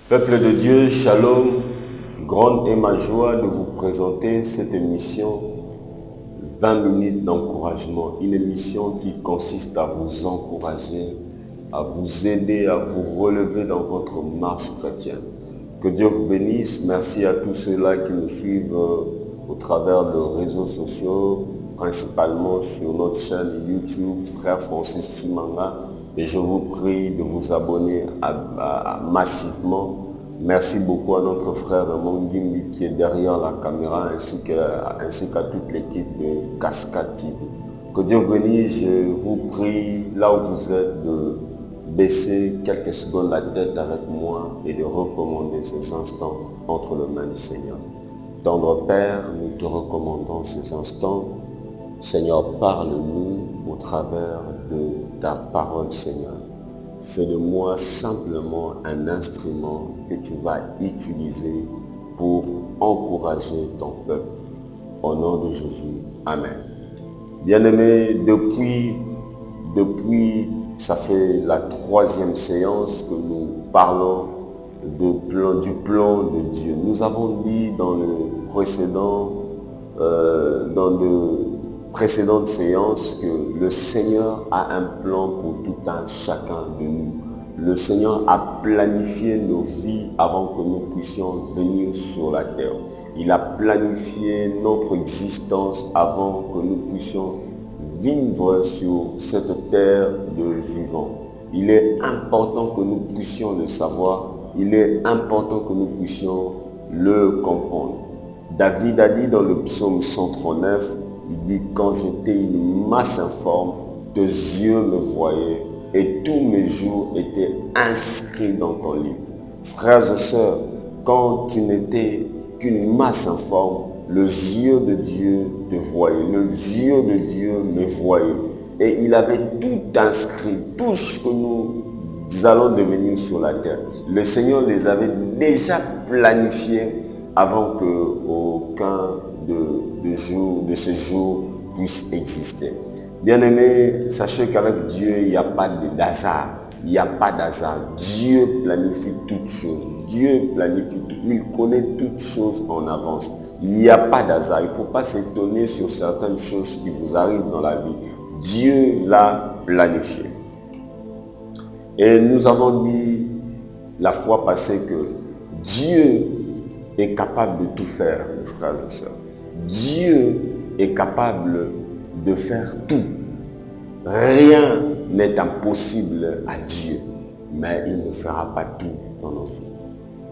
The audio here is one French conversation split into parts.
Peuple de Dieu, shalom, grande est ma joie de vous présenter cette émission 20 minutes d'encouragement. Une émission qui consiste à vous encourager, à vous aider, à vous relever dans votre marche chrétienne. Que Dieu vous bénisse. Merci à tous ceux-là qui nous suivent au travers de réseaux sociaux, principalement sur notre chaîne YouTube, Frère Francis Chimanga. Et je vous prie de vous abonner massivement. Merci beaucoup à notre frère Mongimbi qui est derrière la caméra ainsi qu'à toute l'équipe de Cascade TV. Que Dieu vous bénisse. Je vous prie, là où vous êtes, de baisser quelques secondes la tête avec moi et de recommander ces instants entre les mains du Seigneur. Tendre Père, nous te recommandons ces instants. Seigneur, parle-nous au travers de ta parole, Seigneur. Fais de moi simplement un instrument que tu vas utiliser pour encourager ton peuple. Au nom de Jésus. Amen. Bien-aimés, depuis ça fait la 3e séance que nous parlons du plan de Dieu. Nous avons dit dans précédentes séances que le Seigneur a un plan pour tout un chacun de nous. Le Seigneur a planifié nos vies avant que nous puissions venir sur la terre. Il a planifié notre existence avant que nous puissions vivre sur cette terre de vivants. Il est important que nous puissions le savoir. Il est important que nous puissions le comprendre. David a dit dans le psaume 139, il dit « Quand j'étais une masse informe, tes yeux me voyaient et tous mes jours étaient inscrits dans ton livre. » Frères et sœurs, quand tu n'étais qu'une masse informe, les yeux de Dieu te voyaient, les yeux de Dieu me voyaient. Et il avait tout inscrit, tout ce que nous allons devenir sur la terre. Le Seigneur les avait déjà planifiés avant qu'aucun de ces jours puisse exister. Bien-aimés, sachez qu'avec Dieu, il n'y a pas d'hasard. Il n'y a pas d'hasard. Dieu planifie toutes choses. Dieu planifie tout. Il connaît toutes choses en avance. Il n'y a pas d'hasard. Il ne faut pas s'étonner sur certaines choses qui vous arrivent dans la vie. Dieu l'a planifié. Et nous avons dit la fois passée que Dieu est capable de tout faire, mes frères et sœurs. Dieu est capable de faire tout. Rien n'est impossible à Dieu, mais il ne fera pas tout dans nos vies.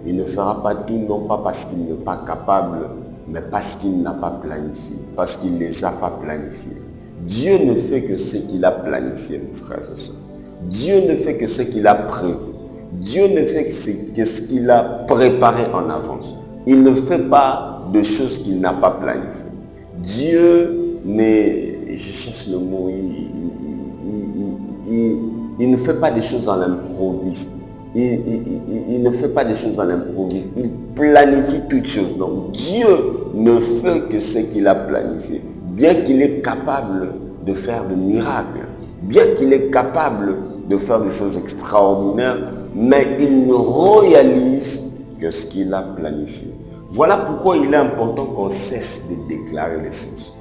Il ne fera pas tout, non pas parce qu'il n'est pas capable, mais parce qu'il n'a pas planifié, parce qu'il ne les a pas planifiés. Dieu ne fait que ce qu'il a planifié, mes frères et sœurs. Dieu ne fait que ce qu'il a prévu. Dieu ne fait que ce qu'il a préparé en avance. Il ne fait pas de choses qu'il n'a pas planifiées. Dieu n'est, je cherche le mot, il ne fait pas des choses à l'improviste. Il ne fait pas des choses à l'improviste. Il planifie toutes choses. Donc Dieu ne fait que ce qu'il a planifié. Bien qu'il est capable de faire de miracles, bien qu'il est capable de faire des choses extraordinaires, mais il ne réalise que ce qu'il a planifié. Voilà pourquoi il est important qu'on cesse de déclarer les choses.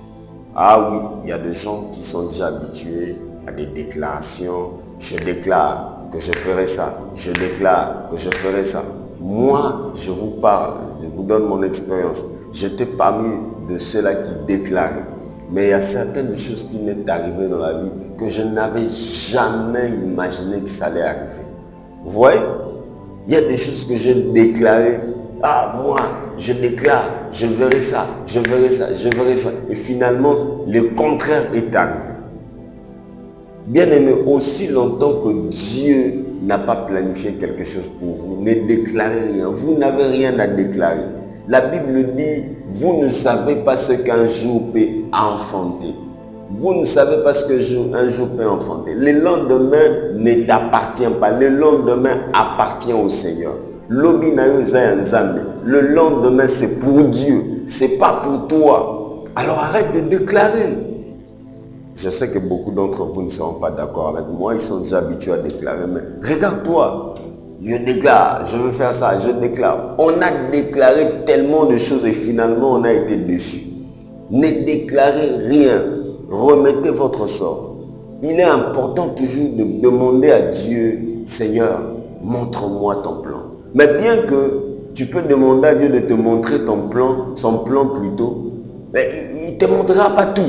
Ah oui, il y a des gens qui sont déjà habitués à des déclarations. Je déclare que je ferai ça. Je déclare que je ferai ça. Moi, je vous parle, je vous donne mon expérience. J'étais parmi de ceux-là qui déclaraient. Mais il y a certaines choses qui m'est arrivées dans la vie que je n'avais jamais imaginé que ça allait arriver. Vous voyez? Il y a des choses que j'ai déclarées. Ah, moi, je déclare, je verrai ça, je verrai ça, je verrai ça. Et finalement, le contraire est arrivé. Bien aimé, aussi longtemps que Dieu n'a pas planifié quelque chose pour vous, ne déclarez rien. Vous n'avez rien à déclarer. La Bible dit, vous ne savez pas ce qu'un jour peut enfanter. Vous ne savez pas ce qu'un jour peut enfanter. Le lendemain ne t'appartient pas. Le lendemain appartient au Seigneur. Le lendemain, c'est pour Dieu. Ce n'est pas pour toi. Alors arrête de déclarer. Je sais que beaucoup d'entre vous ne seront pas d'accord avec moi. Ils sont déjà habitués à déclarer. Mais regarde-toi. Je déclare, je veux faire ça, je déclare. On a déclaré tellement de choses et finalement on a été déçus. Ne déclarez rien. Remettez votre sort. Il est important toujours de demander à Dieu, Seigneur, montre-moi ton plan. Mais bien que tu peux demander à Dieu de te montrer ton plan, son plan plutôt, mais il ne te montrera pas tout.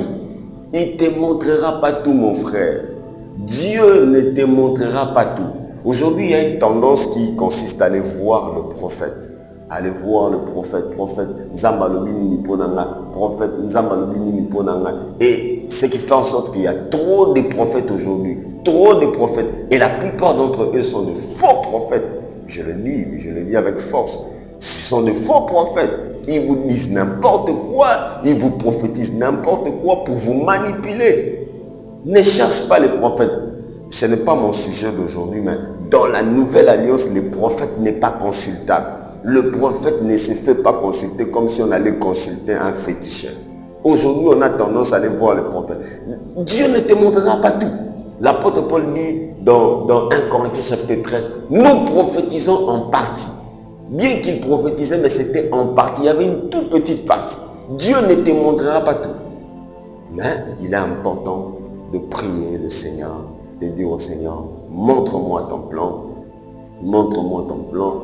Il ne te montrera pas tout, mon frère. Dieu ne te montrera pas tout. Aujourd'hui, il y a une tendance qui consiste à aller voir le prophète. Aller voir le prophète, et ce qui fait en sorte qu'il y a trop de prophètes aujourd'hui. Trop de prophètes. Et la plupart d'entre eux sont de faux prophètes. Je le dis avec force. Ce sont de faux prophètes. Ils vous disent n'importe quoi. Ils vous prophétisent n'importe quoi pour vous manipuler. Ne cherche pas les prophètes. Ce n'est pas mon sujet d'aujourd'hui, mais dans la nouvelle alliance, le prophète n'est pas consultable. Le prophète ne se fait pas consulter comme si on allait consulter un féticheur. Aujourd'hui, on a tendance à aller voir le prophète. Dieu ne te montrera pas tout. L'apôtre Paul dit dans 1 Corinthiens chapitre 13, nous prophétisons en partie. Bien qu'il prophétisait, mais c'était en partie. Il y avait une toute petite partie. Dieu ne te montrera pas tout. Mais il est important de prier le Seigneur, de dire au Seigneur, montre-moi ton plan, montre-moi ton plan,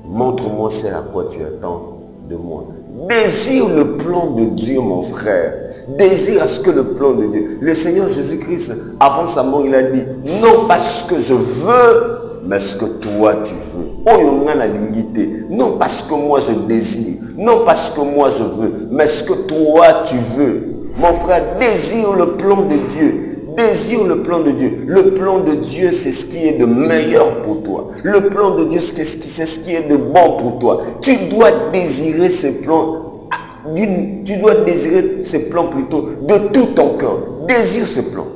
montre-moi ce à quoi tu attends de moi. Désire le plan de Dieu, mon frère. Désire à ce que le plan de Dieu. Le Seigneur Jésus-Christ, avant sa mort, il a dit, non pas ce que je veux, mais ce que toi tu veux. Oh, il y a la lignité. Non pas ce que moi je désire, non pas ce que moi je veux, mais ce que toi tu veux. Mon frère, désire le plan de Dieu. Désire le plan de Dieu. Le plan de Dieu, c'est ce qui est de meilleur pour toi. Le plan de Dieu, c'est ce qui est de bon pour toi. Tu dois désirer ce plan. Tu dois désirer ce plan plutôt de tout ton cœur. Désire ce plan.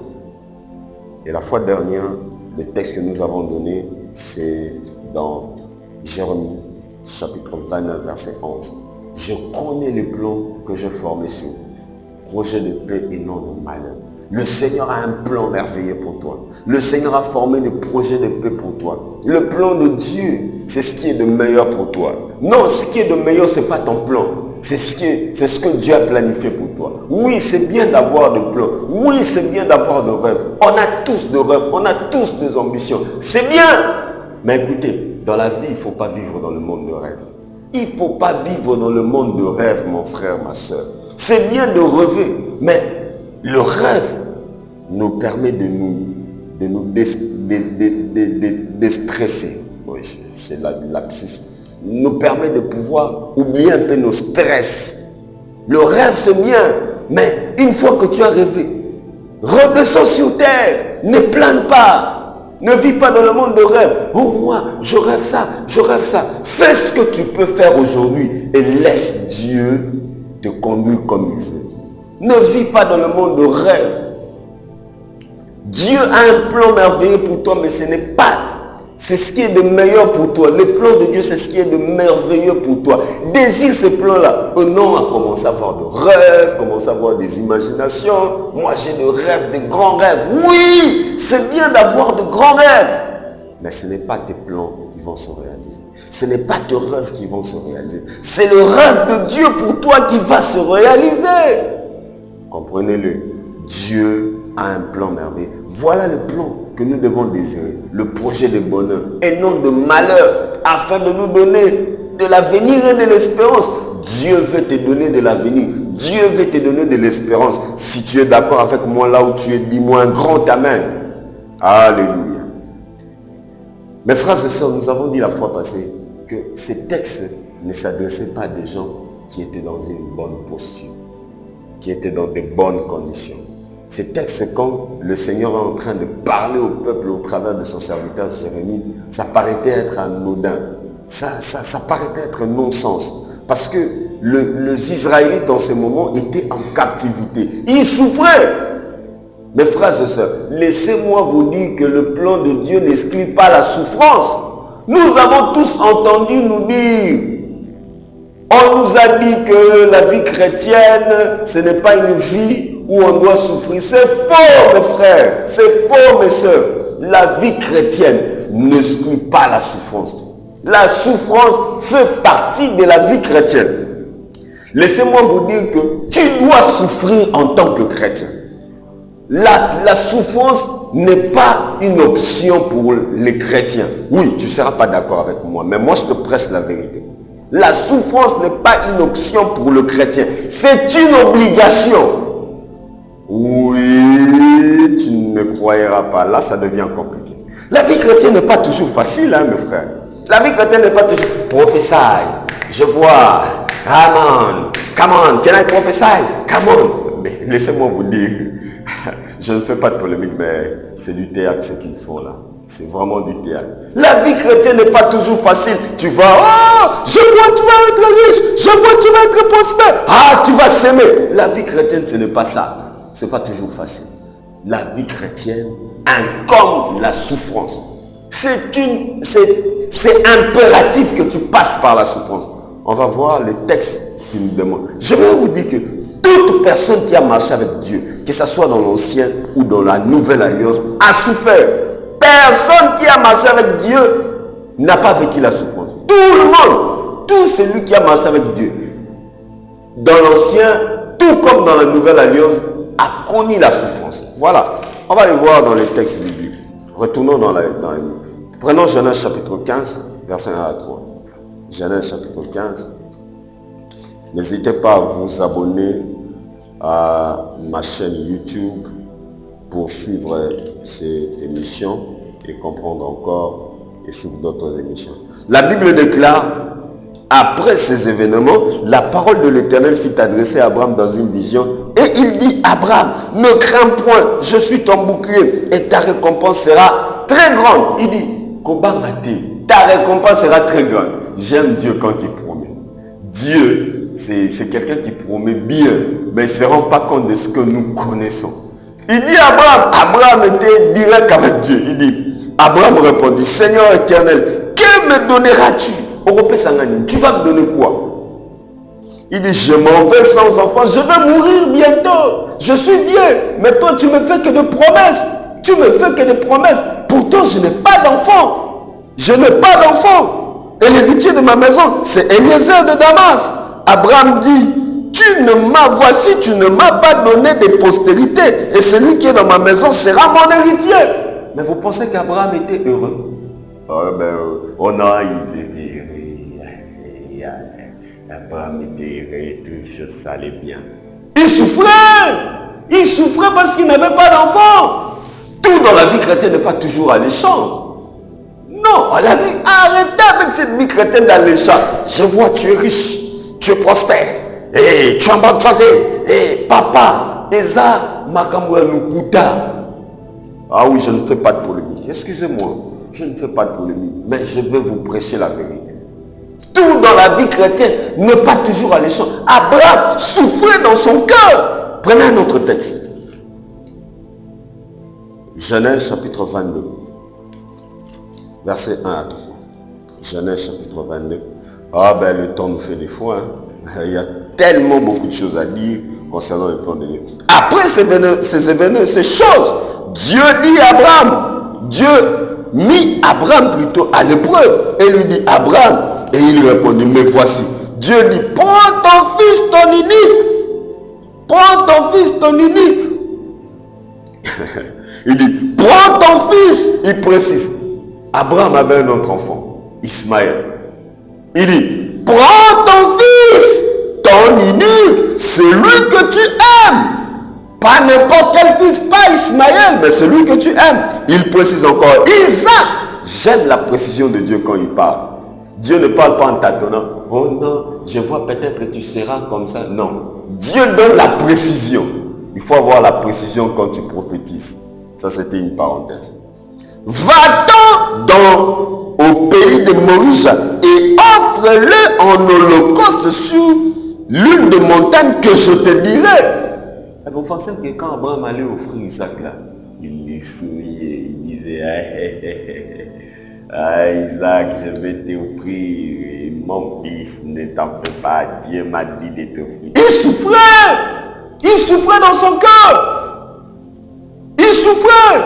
Et la fois dernière, le texte que nous avons donné, c'est dans Jérémie, chapitre 29, verset 11. Je connais les plans que j'ai formés sur vous. Projet de paix et non de malheur. Le Seigneur a un plan merveilleux pour toi. Le Seigneur a formé des projets de paix pour toi. Le plan de Dieu, c'est ce qui est de meilleur pour toi. Non, ce qui est de meilleur, ce n'est pas ton plan. C'est ce que Dieu a planifié pour toi. Oui, c'est bien d'avoir des plans. Oui, c'est bien d'avoir des rêves. On a tous des rêves. On a tous des ambitions. C'est bien. Mais écoutez, dans la vie, il ne faut pas vivre dans le monde de rêve. Il ne faut pas vivre dans le monde de rêve, mon frère, ma soeur. C'est bien de rêver, mais le rêve nous permet de nous déstresser. Oui, c'est la lapsus. Nous permet de pouvoir oublier un peu nos stress. Le rêve, c'est bien, mais une fois que tu as rêvé, redescends sur terre, ne plane pas. Ne vis pas dans le monde de rêve. Oh, moi, je rêve ça, je rêve ça. Fais ce que tu peux faire aujourd'hui et laisse Dieu te conduire comme il veut. Ne vis pas dans le monde de rêve. Dieu a un plan merveilleux pour toi, mais ce n'est pas. C'est ce qui est de meilleur pour toi. Le plan de Dieu, c'est ce qui est de merveilleux pour toi. Désire ce plan-là. Non, à commencer à avoir de rêves, commencer à avoir des imaginations. Moi, j'ai des rêves, des grands rêves. Oui, c'est bien d'avoir de grands rêves. Mais ce n'est pas tes plans qui vont se réaliser. Ce n'est pas tes rêves qui vont se réaliser. C'est le rêve de Dieu pour toi qui va se réaliser. Comprenez-le. Dieu a un plan merveilleux. Voilà le plan que nous devons désirer. Le projet de bonheur et non de malheur, afin de nous donner de l'avenir et de l'espérance. Dieu veut te donner de l'avenir. Dieu veut te donner de l'espérance. Si tu es d'accord avec moi là où tu es, dis-moi un grand amen. Alléluia. Mes frères et sœurs, nous avons dit la fois passée que ces textes ne s'adressaient pas à des gens qui étaient dans une bonne posture, qui étaient dans de bonnes conditions. Ces textes, quand le Seigneur est en train de parler au peuple au travers de son serviteur Jérémie, ça paraissait être anodin. Ça paraissait être non-sens. Parce que les Israélites en ce moment étaient en captivité. Ils souffraient. Mes frères et sœurs, laissez-moi vous dire que le plan de Dieu n'exclut pas la souffrance. Nous avons tous entendu nous dire, on nous a dit que la vie chrétienne, ce n'est pas une vie où on doit souffrir. C'est faux, mes frères. C'est faux, mes soeurs. La vie chrétienne n'exclut pas la souffrance. La souffrance fait partie de la vie chrétienne. Laissez-moi vous dire que tu dois souffrir en tant que chrétien. La souffrance n'est pas une option pour les chrétiens. Oui, tu ne seras pas d'accord avec moi, mais moi je te prêche la vérité. La souffrance n'est pas une option pour le chrétien. C'est une obligation. Oui, tu ne croiras pas. Là, ça devient compliqué. La vie chrétienne n'est pas toujours facile, hein, mes frères. La vie chrétienne n'est pas toujours... Prophesy, je vois. Come on, can I prophesy? Come on. Mais laissez-moi vous dire, je ne fais pas de polémique, mais c'est du théâtre ce qu'ils font là. C'est vraiment du théâtre. La vie chrétienne n'est pas toujours facile. Tu vas, oh, je vois tu vas être riche, je vois tu vas être prospère. Ah, tu vas s'aimer. La vie chrétienne, ce n'est pas ça. Ce n'est pas toujours facile. La vie chrétienne incombe la souffrance. C'est impératif que tu passes par la souffrance. On va voir les textes qui nous demandent. Je vais vous dire que toute personne qui a marché avec Dieu, que ce soit dans l'ancienne ou dans la nouvelle alliance, a souffert. Personne qui a marché avec Dieu n'a pas vécu la souffrance. Tout le monde, tout celui qui a marché avec Dieu, dans l'ancien, tout comme dans la nouvelle alliance, a connu la souffrance. Voilà, on va les voir dans les textes bibliques. Retournons dans les... Prenons Genèse chapitre 15, versets 1 à 3. Genèse chapitre 15. N'hésitez pas à vous abonner à ma chaîne YouTube pour suivre ces émissions et comprendre encore et suivre d'autres émissions. La Bible déclare, après ces événements, la parole de l'Éternel fut adressée à Abraham dans une vision et il dit, Abraham, ne crains point, je suis ton bouclier et ta récompense sera très grande. Il dit, ta récompense sera très grande. J'aime Dieu quand il promet. Dieu, c'est quelqu'un qui promet bien, mais il ne se rend pas compte de ce que nous connaissons. Il dit à Abraham était direct avec Dieu. Il dit, Abraham répondit, Seigneur éternel, que me donneras-tu? Tu vas me donner quoi? Il dit, je m'en vais sans enfant, je vais mourir bientôt. Je suis vieux, mais toi tu me fais que de promesses. Tu me fais que des promesses. Pourtant je n'ai pas d'enfant. Je n'ai pas d'enfant. Et l'héritier de ma maison, c'est Eliezer de Damas. Abraham dit, voici, tu ne m'as pas donné de postérité, et celui qui est dans ma maison sera mon héritier. Mais vous pensez qu'Abraham était heureux? Oh non, il était heureux. Abraham était heureux, tout chose allait bien. Il souffrait parce qu'il n'avait pas d'enfant. Tout dans la vie chrétienne n'est pas toujours alléchant. Non, la vie, arrêtez avec cette vie chrétienne d'alléchant. Je vois, tu es riche, tu es prospère. Et tu es en bonne santé. Et papa, Eza, Makamouya Lukuta. Ah oui, je ne fais pas de polémique. Excusez-moi, je ne fais pas de polémique. Mais je vais vous prêcher la vérité. Tout dans la vie chrétienne n'est pas toujours alléchant. Abraham souffrait dans son cœur. Prenez un autre texte. Genèse chapitre 22. Verset 1 à 3. Genèse chapitre 22. Ah ben le temps nous fait des fois. Hein. Il y a tellement beaucoup de choses à dire concernant le plan de Dieu. Après ces événements, ces choses, Dieu dit à Abraham, Dieu mit Abraham plutôt à l'épreuve et lui dit, Abraham, et il répondit, mais voici. Dieu dit, prends ton fils, ton unique. Prends ton fils, ton unique. Il dit, prends ton fils. Il précise, Abraham avait un autre enfant, Ismaël. Il dit, prends ton fils, ton unique, celui que tu aimes. Pas n'importe quel fils, pas Ismaël, mais celui que tu aimes. Il précise encore, Isaac. J'aime la précision de Dieu quand il parle. Dieu ne parle pas en tâtonnant. Oh non, je vois peut-être que tu seras comme ça. Non. Dieu donne la précision. Il faut avoir la précision quand tu prophétises. Ça, c'était une parenthèse. Va-t'en au pays de Moïse et offre-le en holocauste sur l'une des montagnes que je te dirai. Et vous pensez que quand Abraham allait offrir Isaac là, il souriait, il disait ah, Isaac, je vais t'offrir mon fils, ne t'en fais pas, Dieu m'a dit de t'offrir. Il Il souffrait dans son cœur. Il souffrait.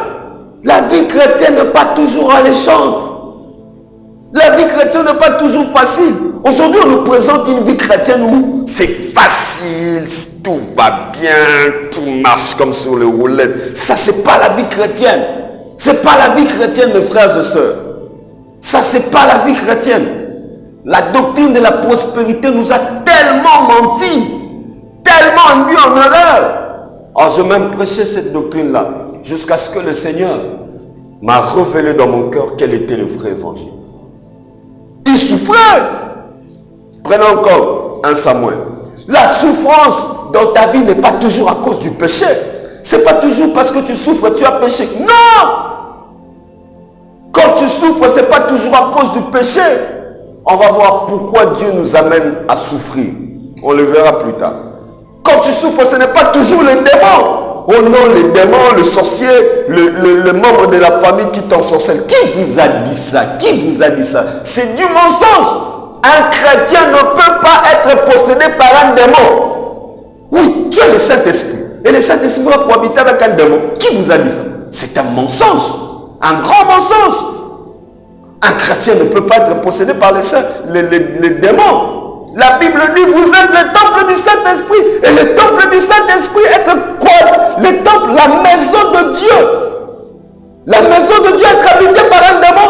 La vie chrétienne n'est pas toujours alléchante. La vie chrétienne n'est pas toujours facile. Aujourd'hui, on nous présente une vie chrétienne où c'est facile, tout va bien, tout marche comme sur les roulettes. Ça, c'est pas la vie chrétienne. C'est pas la vie chrétienne, mes frères et sœurs. Ça, c'est pas la vie chrétienne. La doctrine de la prospérité nous a tellement menti, tellement induit en erreur. Alors, je même prêchais cette doctrine-là jusqu'à ce que le Seigneur m'a révélé dans mon cœur quel était le vrai évangile. Il souffrait. Prenons encore un Samuel. La souffrance dans ta vie n'est pas toujours à cause du péché. C'est pas toujours parce que tu souffres, tu as péché. Non! Quand tu souffres, c'est pas toujours à cause du péché. On va voir pourquoi Dieu nous amène à souffrir. On le verra plus tard. Quand tu souffres, ce n'est pas toujours les démons. Oh non, les démons, le sorcier, le membre de la famille qui t'ensorcelle. Qui vous a dit ça? Qui vous a dit ça? C'est du mensonge. Un chrétien ne peut pas être possédé par un démon. Oui, tu as le Saint-Esprit. Et le Saint-Esprit va cohabiter avec un démon. Qui vous a dit ça? C'est un mensonge. Un grand mensonge. Un chrétien ne peut pas être possédé par les démons. La Bible dit, vous êtes le temple du Saint-Esprit. Et le temple du Saint-Esprit est quoi? Le temple, la maison de Dieu. La maison de Dieu est habitée par un démon?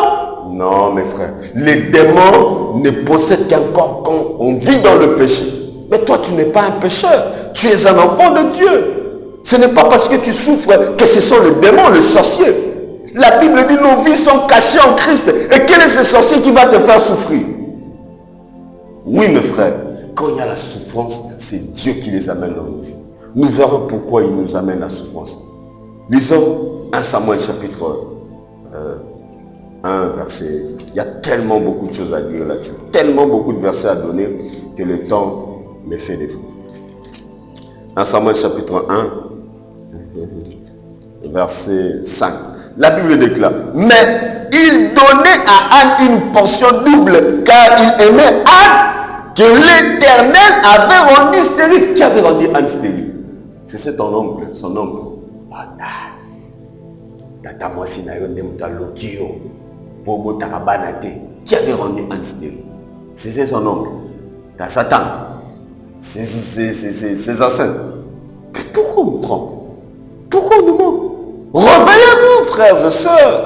Non, mes frères. Les démons ne possèdent qu'un corps quand on vit dans le péché. Mais toi, tu n'es pas un pécheur. Tu es un enfant de Dieu. Ce n'est pas parce que tu souffres que ce sont les démons, les sorciers. La Bible dit, nos vies sont cachées en Christ. Et quel est ce sorcier qui va te faire souffrir? Oui, mes frères, quand il y a la souffrance, c'est Dieu qui les amène dans nos vies. Nous verrons pourquoi il nous amène la souffrance. Lisons 1 Samuel chapitre 1, verset. Il y a tellement beaucoup de choses à dire là-dessus. Tellement beaucoup de versets à donner que le temps me fait défaut. 1 Samuel chapitre 1, verset 5. La Bible déclare, mais il donnait à Anne une portion double, car il aimait Anne, que l'Éternel avait rendu stérile. Qui avait rendu Anne stérile? C'est son oncle, son oncle. Qui avait rendu Anne stérile? C'est son oncle. Sa tante. C'est sa sœur. Pourquoi on nous trompe? Pourquoi on nous ment? Réveillez-vous, frères et sœurs.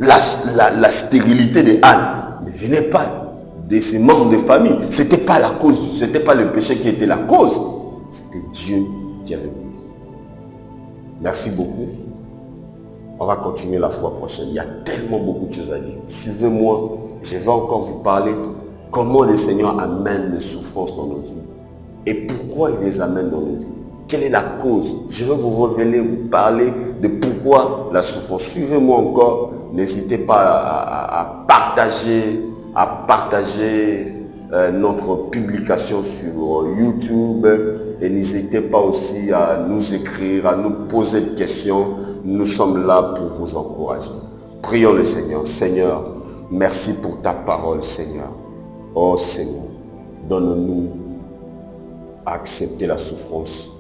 La stérilité de Anne ne venait pas de ses membres de famille. Ce n'était pas la cause, ce n'était pas le péché qui était la cause. C'était Dieu qui avait voulu. Merci beaucoup. On va continuer la fois prochaine. Il y a tellement beaucoup de choses à dire. Suivez-moi. Je vais encore vous parler comment le Seigneur amène les souffrances dans nos vies. Et pourquoi il les amène dans nos vies. Quelle est la cause? Je vais vous révéler, vous parler de pourquoi la souffrance. Suivez-moi encore. N'hésitez pas à partager notre publication sur YouTube. Et n'hésitez pas aussi à nous écrire, à nous poser des questions. Nous sommes là pour vous encourager. Prions le Seigneur. Seigneur, merci pour ta parole, Seigneur. Oh Seigneur, donne-nous à accepter la souffrance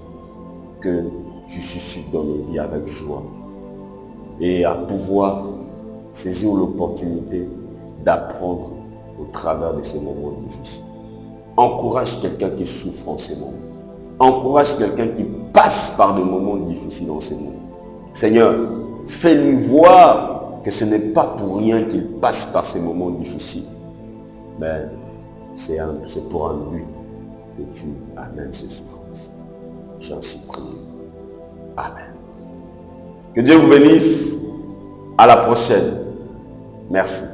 que tu suscites dans nos vies avec joie et à pouvoir saisir l'opportunité d'apprendre au travers de ces moments difficiles. Encourage quelqu'un qui souffre en ces moments. Encourage quelqu'un qui passe par des moments difficiles en ces moments. Seigneur, fais-lui voir que ce n'est pas pour rien qu'il passe par ces moments difficiles. Mais c'est pour un but que tu amènes ces souffrances. J'en suis prié. Amen. Que Dieu vous bénisse. À la prochaine. Merci.